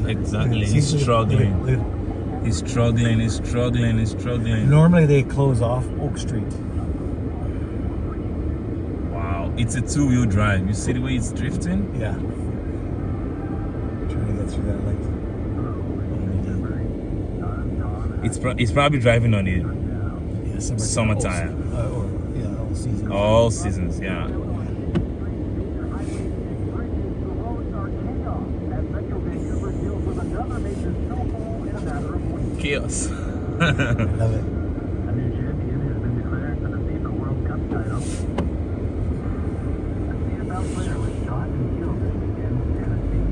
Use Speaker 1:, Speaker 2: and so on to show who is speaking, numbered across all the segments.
Speaker 1: Exactly.
Speaker 2: See,
Speaker 1: He's struggling.
Speaker 2: look.
Speaker 1: He's struggling. He's struggling. He's struggling.
Speaker 2: Normally they close off Oak Street.
Speaker 1: Wow. It's a two-wheel drive. You see the way it's drifting?
Speaker 2: Yeah. Trying to get through that light.
Speaker 1: It's probably driving on it.
Speaker 2: Yeah,
Speaker 1: Summertime.
Speaker 2: All seasons.
Speaker 1: All seasons, yeah. Chaos.
Speaker 2: Love it.
Speaker 3: A new champion has been declared for the FIFA World Cup title. A CFL player was shot and killed this weekend in Tennessee.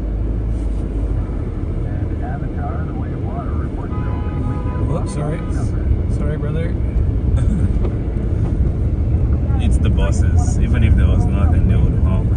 Speaker 3: And Avatar, The Way of Water, reports their opening weekend.
Speaker 2: Whoops, sorry. Sorry, brother.
Speaker 1: It's the bosses. Even if there was nothing, they would honk.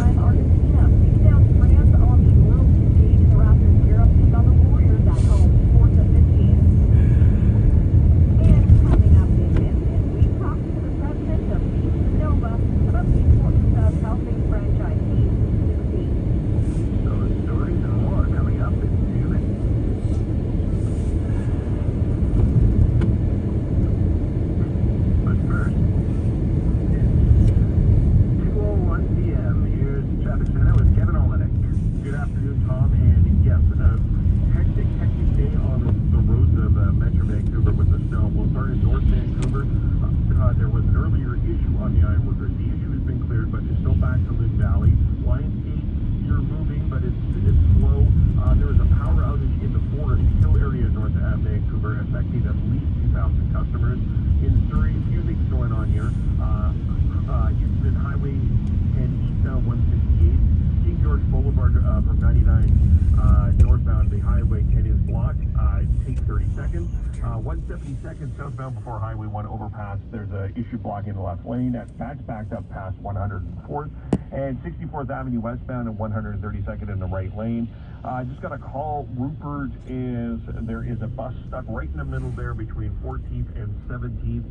Speaker 3: Southbound before Highway 1 overpass, there's an issue blocking the left lane. That's backed up past 104th and 64th Avenue westbound and 132nd in the right lane. I just got a call. Rupert there is a bus stuck right in the middle there between 14th and 17th.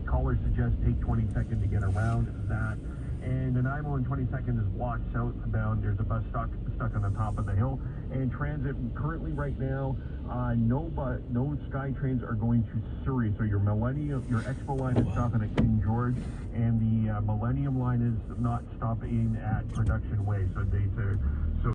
Speaker 3: Caller suggests take 22nd to get around that. And the 911 22nd is blocked southbound. There's a bus stuck on the top of the hill. And transit currently right now, no Sky trains are going to Surrey. So your Expo line is stopping at King George, and the Millennium line is not stopping at Production Way. So